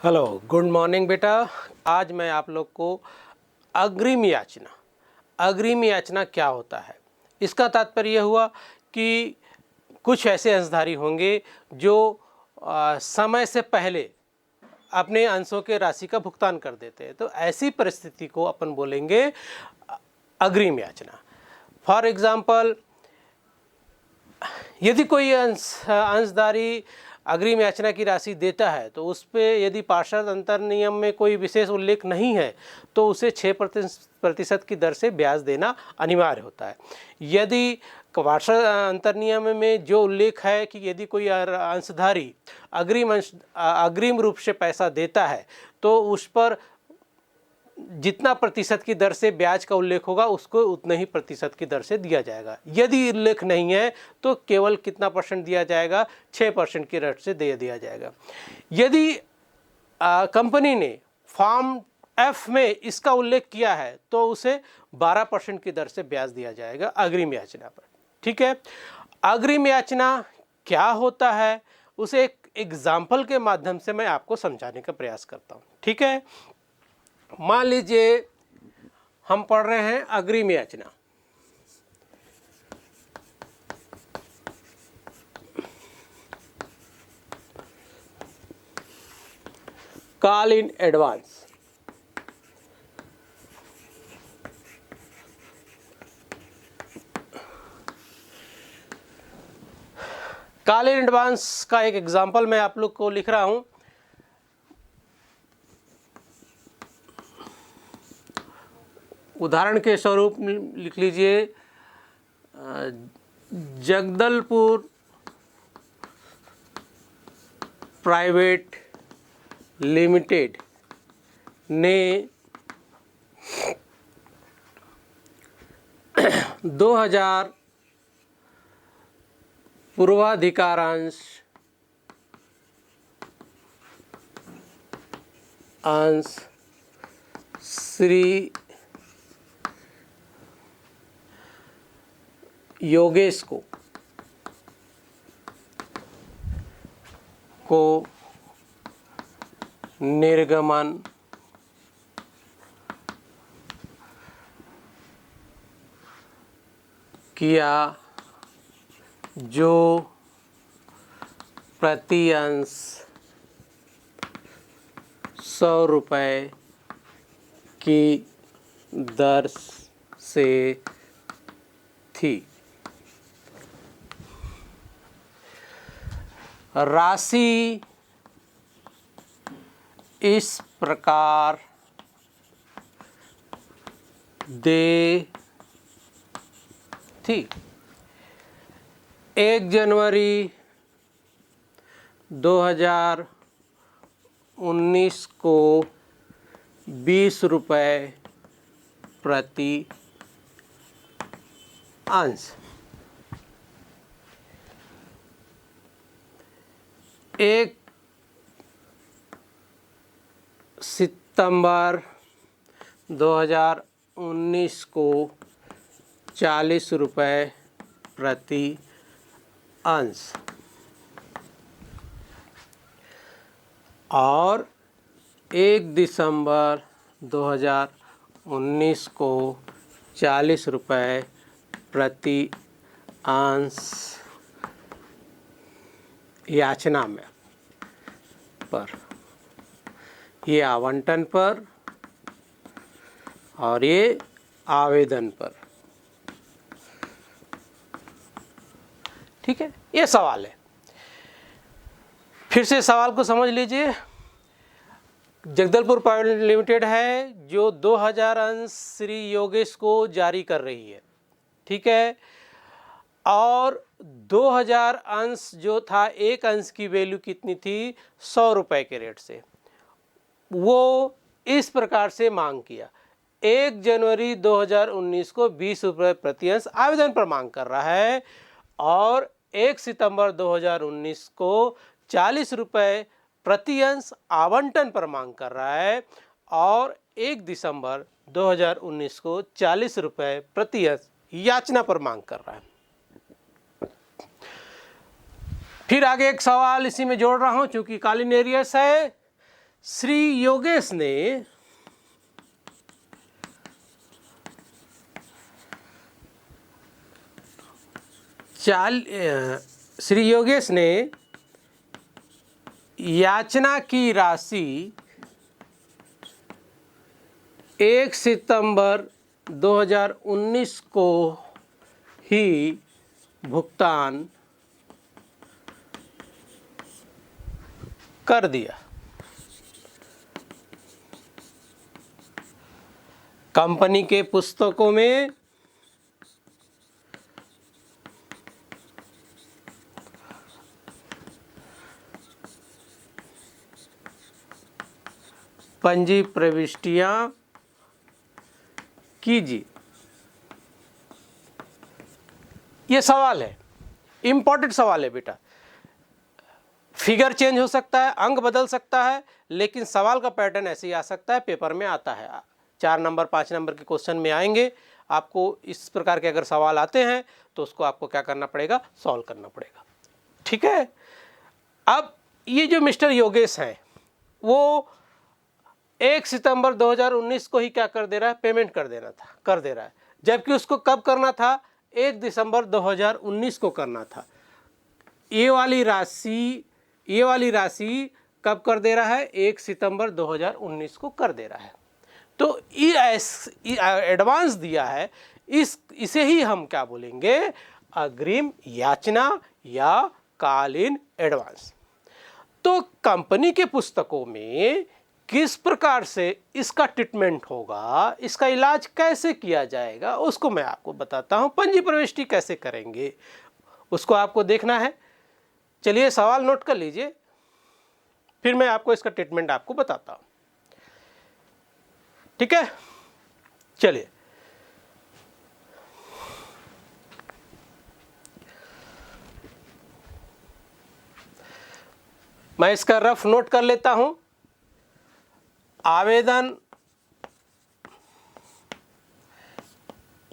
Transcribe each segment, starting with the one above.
Hello, good morning बेटा। आज मैं आप लोग को अग्रिम याचना क्या होता है इसका तात्पर्य हुआ कि कुछ ऐसे अंशधारी होंगे जो समय से पहले अपने अंशों के राशि का भुगतान कर देते हैं, तो ऐसी परिस्थिति को अपन बोलेंगे अग्रिम याचना। फॉर एग्जाम्पल, यदि कोई अंशधारी अग्रिम याचना की राशि देता है तो उस पर यदि पार्षद अंतर नियम में कोई विशेष उल्लेख नहीं है तो उसे 6% की दर से ब्याज देना अनिवार्य होता है। यदि पार्षद अंतर नियम में जो उल्लेख है कि यदि कोई अंशधारी अग्रिम रूप से पैसा देता है तो उस पर जितना प्रतिशत की दर से ब्याज का उल्लेख होगा उसको उतने ही प्रतिशत की दर से दिया जाएगा। यदि उल्लेख नहीं है तो केवल कितना परसेंट दिया जाएगा, 6% की दर से दे दिया जाएगा। यदि कंपनी ने फॉर्म एफ में इसका उल्लेख किया है तो उसे 12% की दर से ब्याज दिया जाएगा अग्रिम याचना पर। ठीक है, अग्रिम याचना क्या होता है उसे एक एग्जाम्पल के माध्यम से मैं आपको समझाने का प्रयास करता हूँ। ठीक है, मान लीजिए हम पढ़ रहे हैं अग्रिम याचना। Call in advance. Call in advance का एक एग्जाम्पल मैं आप लोग को लिख रहा हूं। उदाहरण के स्वरूप लिख लीजिए, जगदलपुर प्राइवेट लिमिटेड ने 2000 पूर्वाधिकारांश श्री योगेश को निर्गमन किया जो प्रति अंश 100 रुपये की दर से थी। राशि इस प्रकार दे थी। 1 जनवरी 2019 को 20 रुपये प्रति अंश। 1 सितंबर 2019 को 40 रुपये प्रति अंश और 1 दिसंबर 2019 को 40 रुपये प्रति अंश याचना में पर, ये आवंटन पर और ये आवेदन पर। ठीक है, ये सवाल है। फिर से सवाल को समझ लीजिए। जगदलपुर प्राइवेट लिमिटेड है जो 2000 अंश श्री योगेश को जारी कर रही है। ठीक है, और 2000 अंश जो था, एक अंश की वैल्यू कितनी थी, 100 रुपये के रेट से। वो इस प्रकार से मांग किया, 1 जनवरी 2019 को 20 रुपये प्रति अंश आवेदन पर मांग कर रहा है और 1 सितंबर 2019 को 40 रुपये प्रति अंश आवंटन पर मांग कर रहा है और 1 दिसंबर 2019 को 40 रुपये प्रति अंश याचना पर मांग कर रहा है। फिर आगे एक सवाल इसी में जोड़ रहा हूं, चूंकि कॉलिन एरियस है श्री योगेश ने श्री योगेश ने याचना की राशि 1 सितंबर 2019 को ही भुगतान कर दिया। कंपनी के पुस्तकों में पंजी प्रविष्टियां कीजिए। ये सवाल है, इंपॉर्टेंट सवाल है बेटा। फिगर चेंज हो सकता है, अंक बदल सकता है, लेकिन सवाल का पैटर्न ऐसे ही आ सकता है, पेपर में आता है। 4 नंबर 5 नंबर के क्वेश्चन में आएंगे। आपको इस प्रकार के अगर सवाल आते हैं तो उसको आपको क्या करना पड़ेगा, सॉल्व करना पड़ेगा। ठीक है। अब ये जो मिस्टर योगेश हैं वो 1 सितंबर 2019 को ही क्या कर दे रहा है, पेमेंट कर दे रहा है, जबकि उसको कब करना था, 1 दिसंबर 2019 को करना था। ये वाली राशि कब कर दे रहा है, 1 सितंबर 2019 को कर दे रहा है। तो एडवांस दिया है, इसे ही हम क्या बोलेंगे, अग्रिम याचना या कालीन एडवांस। तो कंपनी के पुस्तकों में किस प्रकार से इसका ट्रीटमेंट होगा, इसका इलाज कैसे किया जाएगा, उसको मैं आपको बताता हूं। पंजी प्रविष्टि कैसे करेंगे उसको आपको देखना है। चलिए सवाल नोट कर लीजिए, फिर मैं आपको इसका ट्रीटमेंट आपको बताता हूं। ठीक है, चलिए मैं इसका रफ नोट कर लेता हूं। आवेदन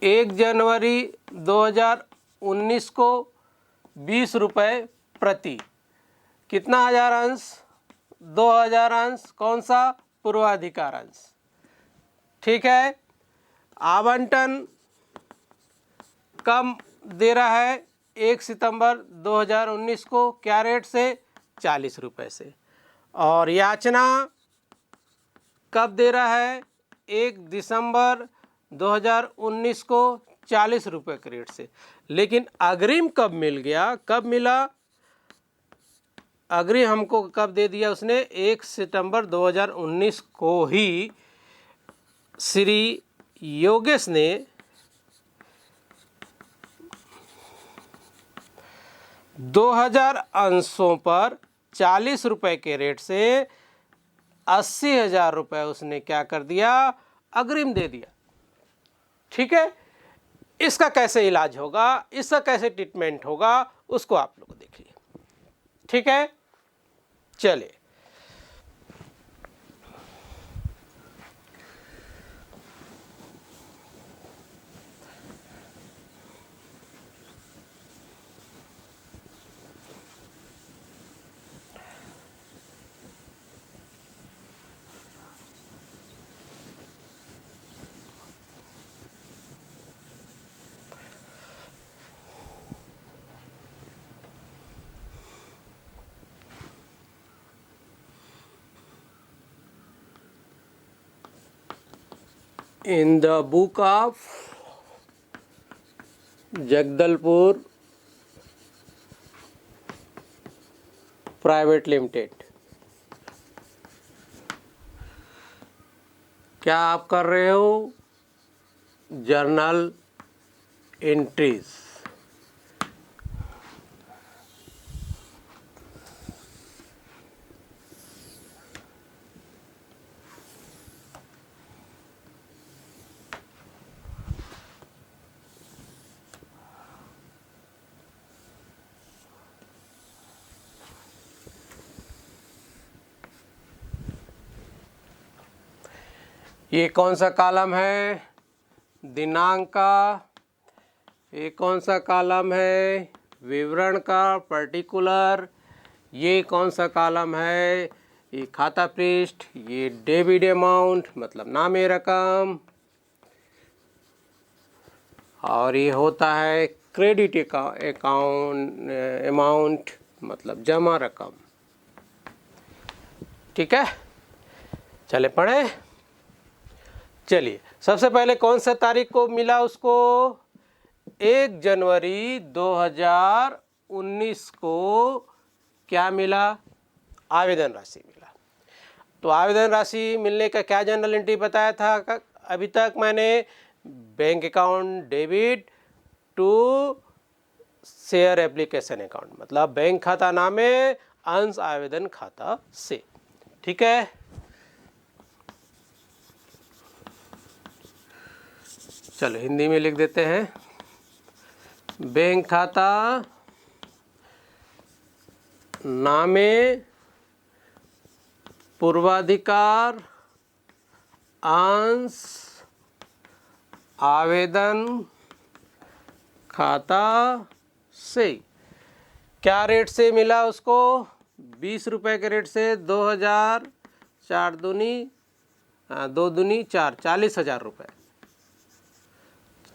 1 जनवरी 2019 को 20 रुपये प्रति, कितना हजार अंश, 2000 अंश, कौन सा, पूर्वाधिकार अंश। ठीक है। आवंटन कम दे रहा है 1 सितंबर 2019 को, क्या रेट से, 40 रुपये से। और याचना कब दे रहा है, 1 दिसंबर 2019 को 40 रुपये के रेट से। लेकिन अग्रिम कब मिल गया, कब मिला, अग्रिम हमको कब दे दिया उसने, 1 सितंबर 2019 को ही श्री योगेश ने 2000 अंशों पर 40 रुपये के रेट से 80,000 रुपये उसने क्या कर दिया, अग्रिम दे दिया। ठीक है। इसका कैसे इलाज होगा, इसका कैसे ट्रीटमेंट होगा, उसको आप लोग देखिए। ठीक है, चलिए in the book of Jagdalpur private limited, क्या आप कर रहे हो, जर्नल एंट्रीज। ये कौन सा कॉलम है, दिनांक का। ये कौन सा कॉलम है, विवरण का, पर्टिकुलर। ये कौन सा कॉलम है, ये खाता पृष्ठ, ये डेबिट अमाउंट मतलब नामे रकम, और ये होता है क्रेडिट अकाउंट अमाउंट मतलब जमा रकम। ठीक है, चले पढ़े। चलिए, सबसे पहले कौन सा तारीख को मिला उसको? 1 जनवरी 2019 को क्या मिला? आवेदन राशि मिला। तो आवेदन राशि मिलने का क्या जनरल एंट्री बताया था अभी तक मैंने? Bank account debit to share application account मतलब बैंक खाता नामे अंश आवेदन खाता से। ठीक है, चलो हिंदी में लिख देते हैं। बैंक खाता नामे पूर्वाधिकार अंश आवेदन खाता से। क्या रेट से मिला उसको? 20 रुपये के रेट से 2000, 4 दूनी 2 दूनी 4, 40,000 रुपये।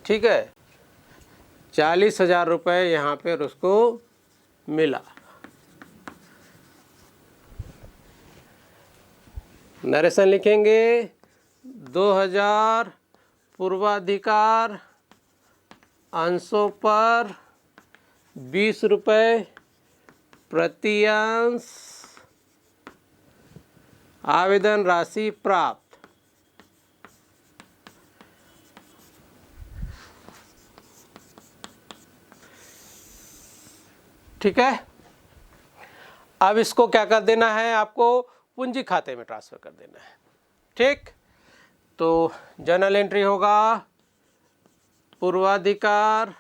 ठीक है, 40,000 रुपये यहाँ पर उसको मिला। नरेशन लिखेंगे 2000 पूर्वाधिकार अंशों पर 20 रुपये प्रति अंश आवेदन राशि प्राप्त। ठीक है, अब इसको क्या कर देना है आपको? पूंजी खाते में ट्रांसफर कर देना है। ठीक, तो जर्नल एंट्री होगा पूर्वाधिकार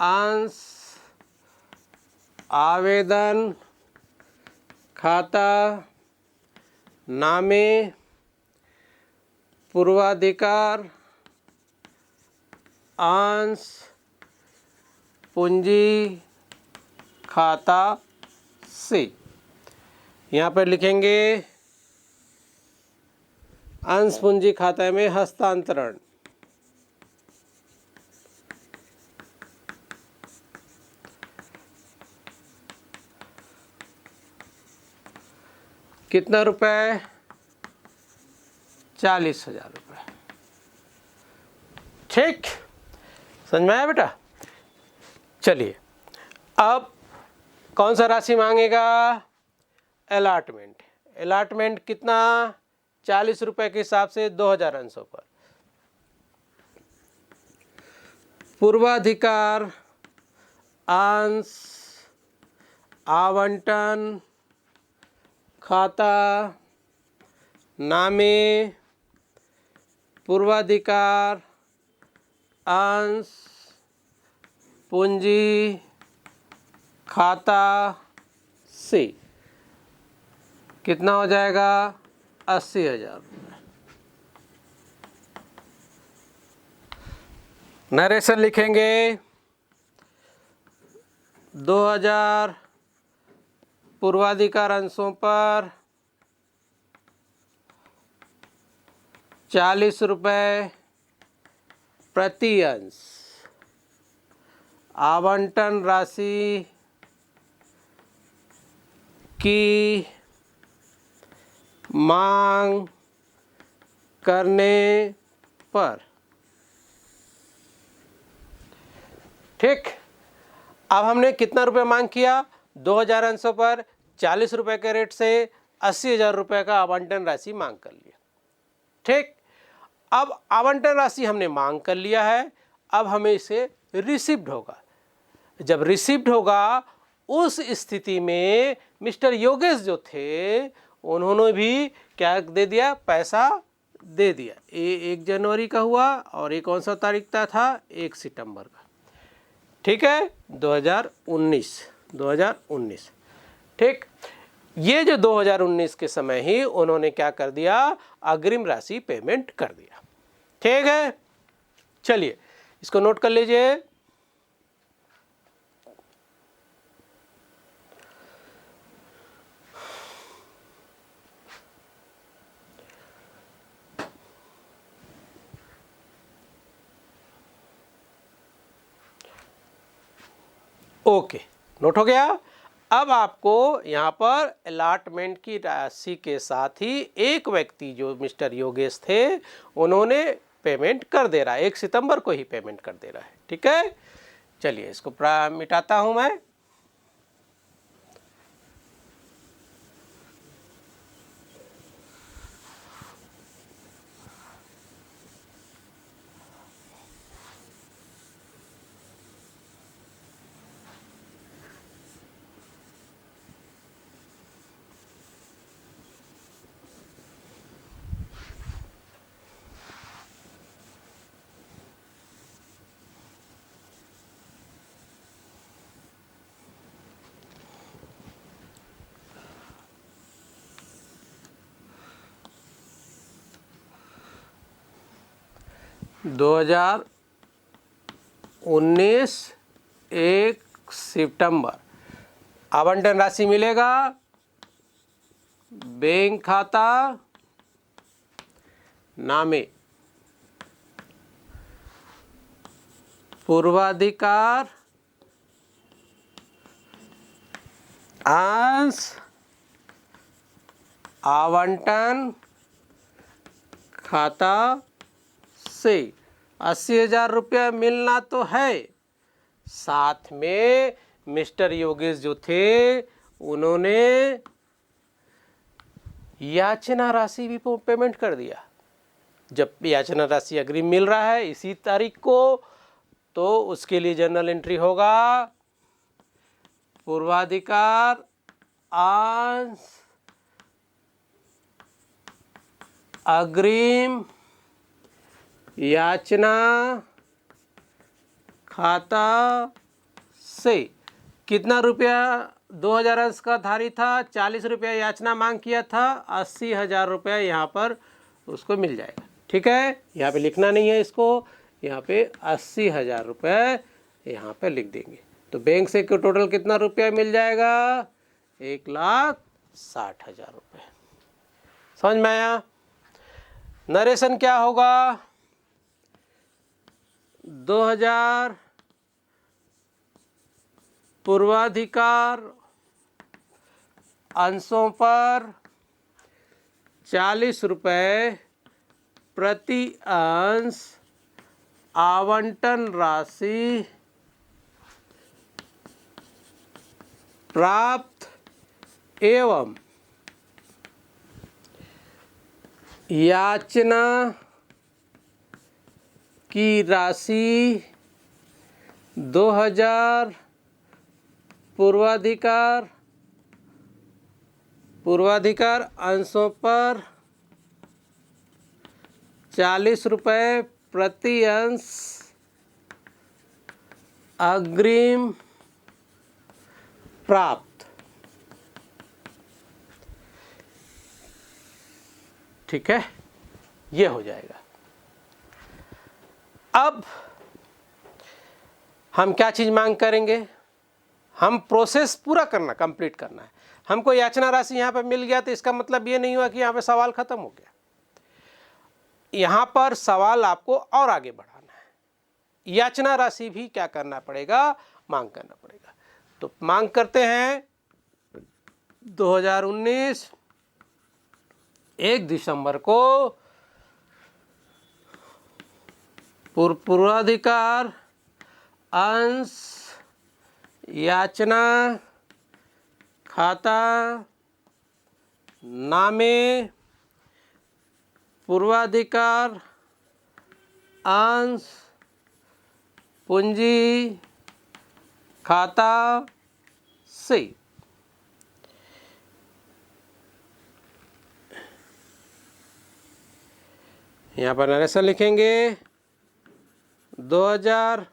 अंश आवेदन खाता नामे पूर्वाधिकार अंश पूंजी खाता से। यहाँ पर लिखेंगे अंश पूंजी खाते में हस्तांतरण। कितना रुपए? 40,000 रुपये। ठीक, समझ में आया बेटा? चलिए, अब कौन सा राशि मांगेगा? अलॉटमेंट। अलॉटमेंट कितना? 40 रुपये के हिसाब से 2000 अंशों पर। पूर्वाधिकार अंश आवंटन खाता नामे पूर्वाधिकार अंश पूंजी खाता से। कितना हो जाएगा? 80,000 रुपये। नरेशन लिखेंगे 2000 पूर्वाधिकार अंशों पर 40 रुपये प्रति अंश आवंटन राशि की मांग करने पर। ठीक, अब हमने कितना रुपए मांग किया? 2000 अंशों पर 40 रुपये के रेट से 80,000 रुपये का आवंटन राशि मांग कर लिया। ठीक, अब आवंटन राशि हमने मांग कर लिया है, अब हमें इसे रिसीव्ड होगा। जब रिसीव्ड होगा उस स्थिति में मिस्टर योगेश जो थे उन्होंने भी क्या दे दिया? पैसा दे दिया। ये 1 जनवरी का हुआ और ये कौन सा तारीख का था? 1 सितंबर का। ठीक है, 2019। ठीक, ये जो 2019 के समय ही उन्होंने क्या कर दिया? अग्रिम राशि पेमेंट कर दिया। ठीक है, चलिए इसको नोट कर लीजिए। ओके, नोट हो गया। अब आपको यहाँ पर अलॉटमेंट की राशि के साथ ही एक व्यक्ति जो मिस्टर योगेश थे उन्होंने पेमेंट कर दे रहा है, 1 सितंबर को ही पेमेंट कर दे रहा है। ठीक है, चलिए इसको मिटाता हूँ मैं। दो 2019 1 सितंबर आवंटन राशि मिलेगा। बैंक खाता नामे पूर्वाधिकार अंश आवंटन खाता से 80,000 रुपया मिलना तो है, साथ में मिस्टर योगेश जो थे उन्होंने याचना राशि भी पेमेंट कर दिया। जब याचना राशि अग्रिम मिल रहा है इसी तारीख को, तो उसके लिए जर्नल एंट्री होगा पूर्वाधिकार अंश अग्रिम याचना खाता से कितना रुपया 2000 अंश का धारी था, 40 रुपया याचना मांग किया था, 80,000 रुपया यहाँ पर उसको मिल जाएगा। ठीक है, यहाँ पे लिखना नहीं है इसको, यहाँ पे 80,000 रुपये यहाँ पे लिख देंगे। तो बैंक से टोटल कितना रुपया मिल जाएगा, 1,60,000 रुपये। समझ में आया? नरेशन क्या होगा, 2000 पूर्वाधिकार अंशों पर 40 रुपये प्रति अंश आवंटन राशि प्राप्त एवं याचना की राशि 2000 पूर्वाधिकार अंशों पर 40 रुपये प्रति अंश अग्रिम प्राप्त। ठीक है, ये हो जाएगा। अब हम क्या चीज मांग करेंगे, हम प्रोसेस पूरा करना, कंप्लीट करना है। हमको याचना राशि यहाँ पे मिल गया तो इसका मतलब ये नहीं हुआ कि यहाँ पे सवाल खत्म हो गया। यहाँ पर सवाल आपको और आगे बढ़ाना है। याचना राशि भी क्या करना पड़ेगा, मांग करना पड़ेगा। तो मांग करते हैं 2019 1 दिसंबर को पूर्वाधिकार अंश याचना खाता नामे पूर्वाधिकार अंश पूंजी खाता से यहाँ पर नरेशन लिखेंगे 2000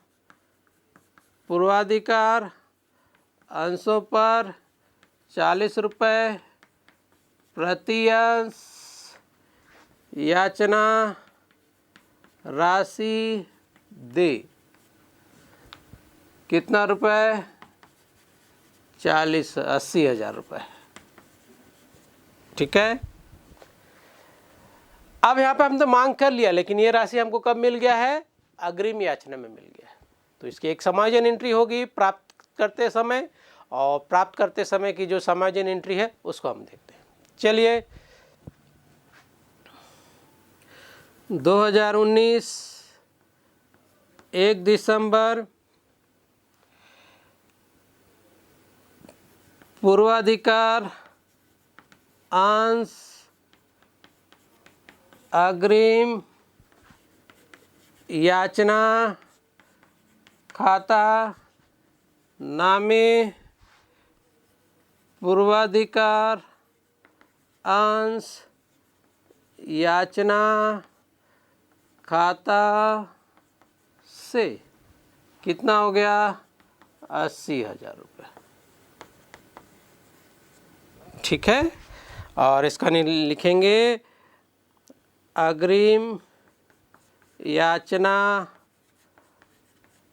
पूर्वाधिकार अंशों पर 40 रुपये प्रति अंश याचना राशि दे। कितना रुपए, 80,000 रुपये। ठीक है, अब यहाँ पे हम तो मांग कर लिया, लेकिन ये राशि हमको कब मिल गया है, अग्रिम याचना में मिल गया है। तो इसकी एक समायोजन एंट्री होगी, प्राप्त करते समय और प्राप्त करते समय की जो समायोजन एंट्री है उसको हम देखते हैं। चलिए 2019 1 दिसंबर पूर्वाधिकार अंश अग्रिम याचना खाता नामे पूर्वाधिकार अंश याचना खाता से कितना हो गया 80,000 रुपये। ठीक है, और इसका लिखेंगे अग्रिम याचना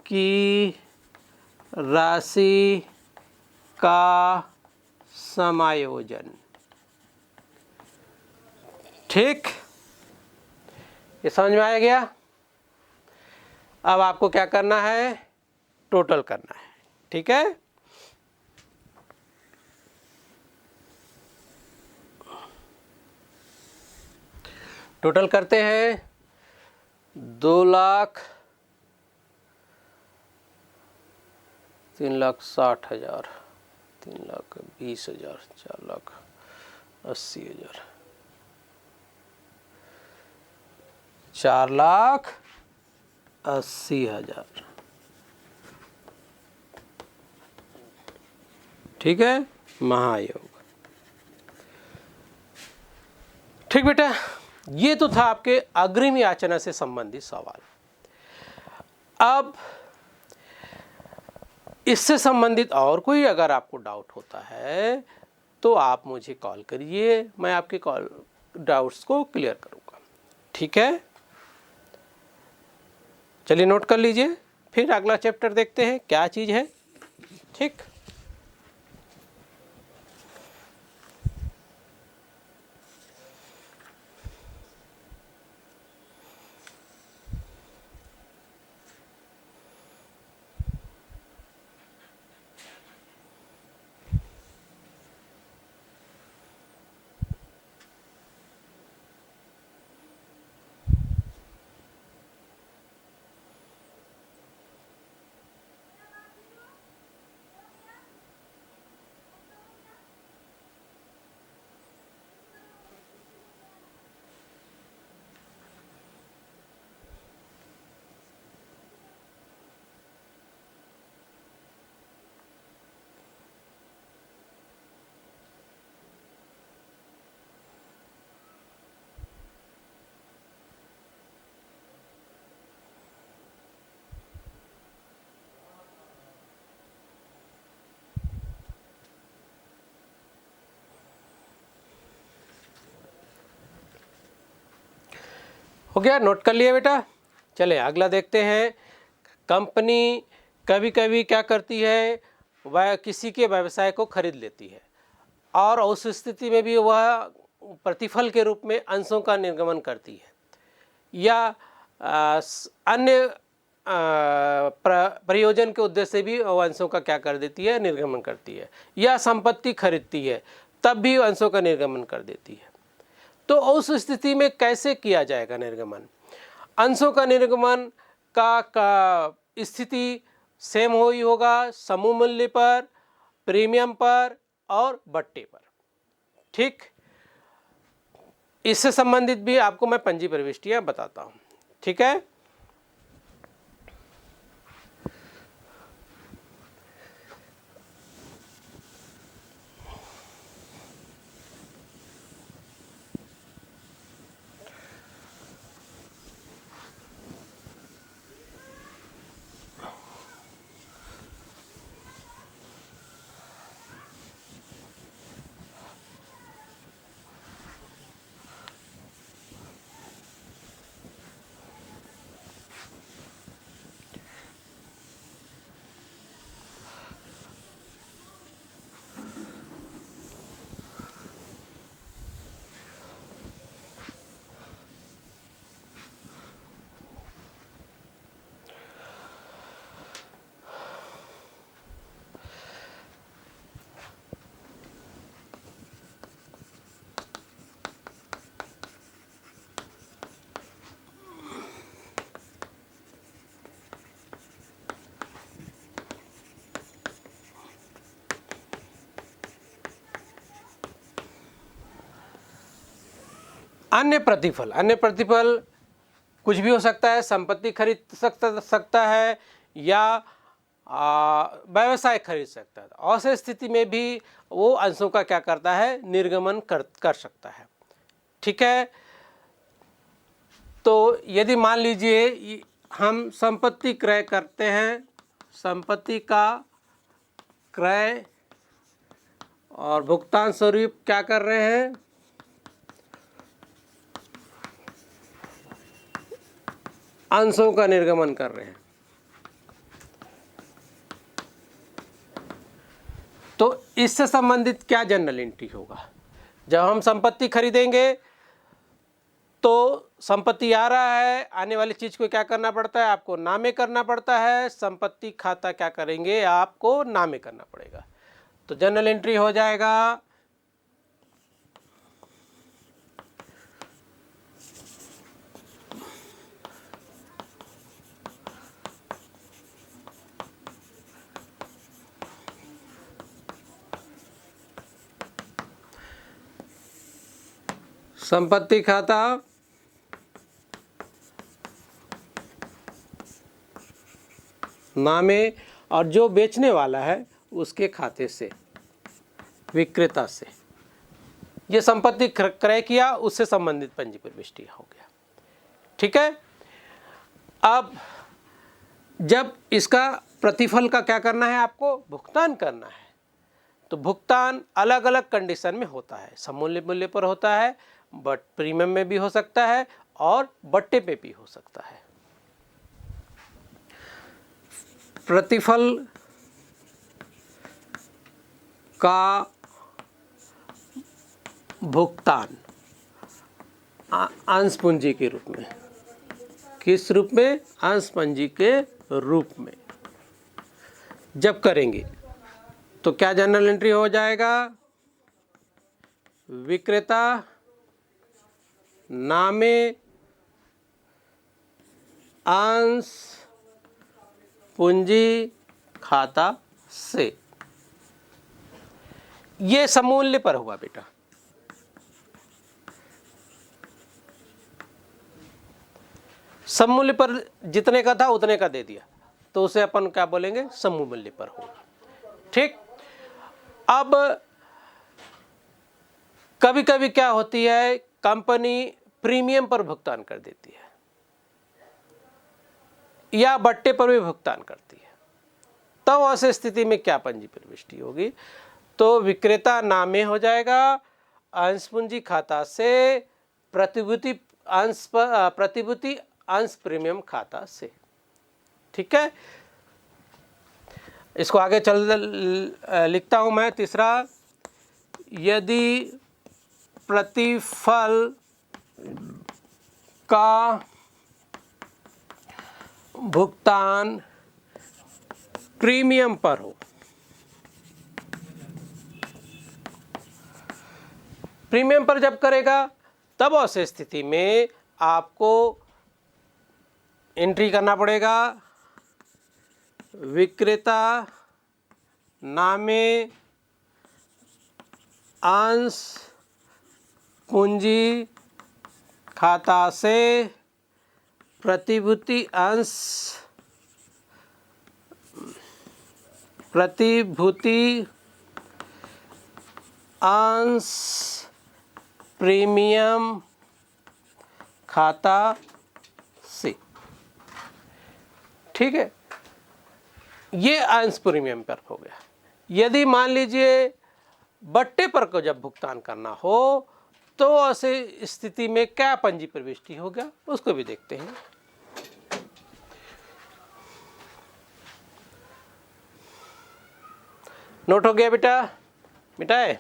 की राशि का समायोजन। ठीक, ये समझ में आ गया। अब आपको क्या करना है, टोटल करना है। ठीक है, टोटल करते हैं 2,03,60,000, 3,20,000, 4,80,000, 4,80,000। ठीक है, महायोग। ठीक बेटा, ये तो था आपके अग्रिम याचना से संबंधित सवाल। अब इससे संबंधित और कोई अगर आपको डाउट होता है तो आप मुझे कॉल करिए, मैं आपके कॉल डाउट्स को क्लियर करूंगा। ठीक है, चलिए नोट कर लीजिए, फिर अगला चैप्टर देखते हैं क्या चीज़ है। ठीक, हो गया, नोट कर लिया बेटा। चले अगला देखते हैं। कंपनी कभी कभी क्या करती है, वह किसी के व्यवसाय को खरीद लेती है और उस स्थिति में भी वह प्रतिफल के रूप में अंशों का निर्गमन करती है, या अन्य प्रयोजन के उद्देश्य से भी वह अंशों का क्या कर देती है, निर्गमन करती है, या संपत्ति खरीदती है तब भी अंशों का निर्गमन कर देती है। तो उस स्थिति में कैसे किया जाएगा निर्गमन? अंशों का निर्गमन का स्थिति सेम हो ही होगा, समूह मूल्य पर, प्रीमियम पर और बट्टे पर। ठीक, इससे संबंधित भी आपको मैं पंजी प्रविष्टियां बताता हूं। ठीक है, अन्य प्रतिफल कुछ भी हो सकता है, संपत्ति खरीद सकता है या व्यवसाय खरीद सकता है। ऐसे स्थिति में भी वो अंशों का क्या करता है, निर्गमन कर सकता है। ठीक है, तो यदि मान लीजिए हम संपत्ति क्रय करते हैं, संपत्ति का क्रय और भुगतान स्वरूप क्या कर रहे हैं, अंशों का निर्गमन कर रहे हैं। तो इससे संबंधित क्या जनरल एंट्री होगा? जब हम संपत्ति खरीदेंगे तो संपत्ति आ रहा है, आने वाली चीज को क्या करना पड़ता है, आपको नामे करना पड़ता है। संपत्ति खाता क्या करेंगे, आपको नामे करना पड़ेगा। तो जनरल एंट्री हो जाएगा संपत्ति खाता नामे, और जो बेचने वाला है उसके खाते से, विक्रेता से। ये संपत्ति क्रय किया, उससे संबंधित पंजी प्रविष्टि हो गया। ठीक है, अब जब इसका प्रतिफल का क्या करना है, आपको भुगतान करना है। तो भुगतान अलग अलग कंडीशन में होता है। समूल्य मूल्य पर होता है, बट प्रीमियम में भी हो सकता है और बट्टे पे भी हो सकता है। प्रतिफल का भुगतान अंश पूंजी के रूप में, किस रूप में, अंश पूंजी के रूप में जब करेंगे तो क्या जनरल एंट्री हो जाएगा, विक्रेता नामे अंश पूंजी खाता से। ये समूल्य पर हुआ बेटा। समूल्य पर जितने का था उतने का दे दिया, तो उसे अपन क्या बोलेंगे, समूल्य पर होगा। ठीक, अब कभी कभी क्या होती है, कंपनी प्रीमियम पर भुगतान कर देती है या बट्टे पर भी भुगतान करती है। तब ऐसे स्थिति में क्या पंजी प्रविष्टि होगी, तो विक्रेता नामे हो जाएगा, अंश पूंजी खाता से प्रतिभूति अंश प्रीमियम खाता से। ठीक है, इसको आगे चल लिखता हूं मैं। तीसरा, यदि प्रतिफल का भुगतान प्रीमियम पर हो, प्रीमियम पर जब करेगा तब ऐसे स्थिति में आपको एंट्री करना पड़ेगा, विक्रेता नामे अंश पूंजी खाता से प्रतिभूति अंश प्रीमियम खाता से। ठीक है, ये अंश प्रीमियम पर हो गया। यदि मान लीजिए बट्टे पर को जब भुगतान करना हो तो ऐसे स्थिति में क्या पंजी प्रविष्टि हो गया, उसको भी देखते हैं। नोट हो गया बेटा, मिटाए।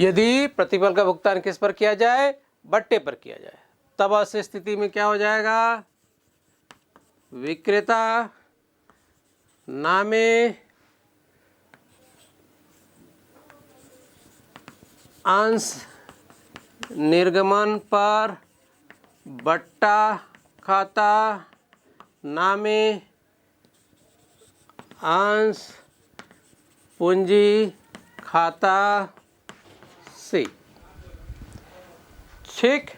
यदि प्रतिफल का भुगतान किस पर किया जाए, बट्टे पर किया जाए, तब ऐसी स्थिति में क्या हो जाएगा, विक्रेता नामे अंश निर्गमन पर बट्टा खाता नामे अंश पूंजी खाता से। ठीक,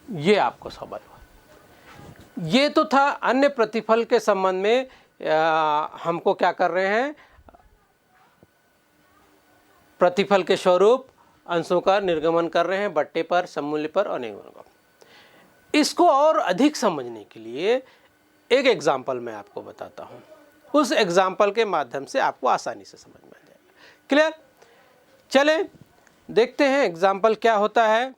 ये आपको समझ हुआ। ये तो था अन्य प्रतिफल के संबंध में हमको क्या कर रहे हैं, प्रतिफल के स्वरूप अंशों का निर्गमन कर रहे हैं, बट्टे पर, सममूल्य पर और निर्गमन पर। इसको और अधिक समझने के लिए एक एग्जाम्पल मैं आपको बताता हूँ, उस एग्जाम्पल के माध्यम से आपको आसानी से समझ में आ जाएगा। क्लियर? चले देखते हैं एग्जाम्पल क्या होता है।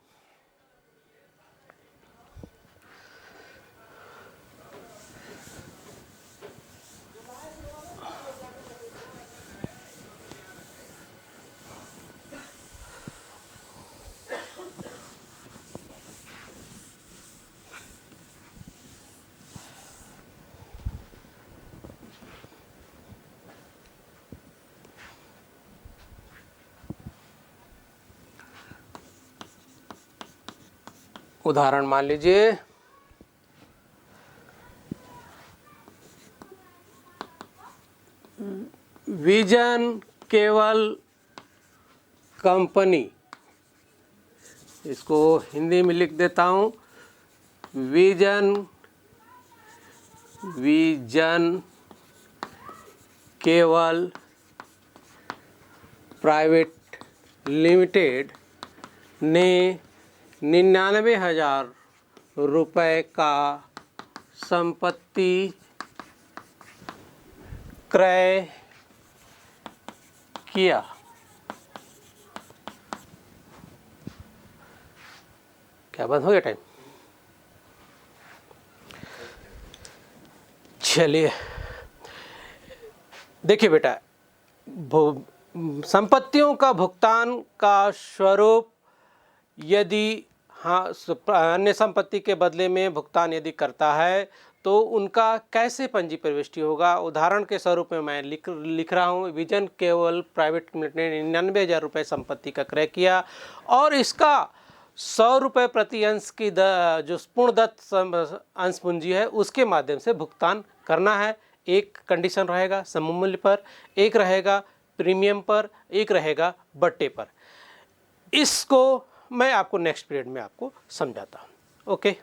उदाहरण मान लीजिए, विजन केवल कंपनी, इसको हिंदी में लिख देता हूँ, विजन केवल प्राइवेट लिमिटेड ने 99,000 रुपये का संपत्ति क्रय किया। क्या बंद हो गया टाइम? चलिए देखिए बेटा, संपत्तियों का भुगतान का स्वरूप यदि अन्य संपत्ति के बदले में भुगतान यदि करता है तो उनका कैसे पंजी प्रविष्टि होगा। उदाहरण के स्वरूप में मैं लिख रहा हूँ, विजन केवल प्राइवेट लिमिटेड ने 99,000 रुपये संपत्ति का क्रय किया और इसका 100 रुपये प्रति अंश की जो पूर्णदत्त अंश पूंजी है उसके माध्यम से भुगतान करना है। एक कंडीशन रहेगा सममूल्य पर, एक रहेगा प्रीमियम पर, एक रहेगा बट्टे पर। इसको मैं आपको नेक्स्ट पीरियड में आपको समझाता हूँ। ओके।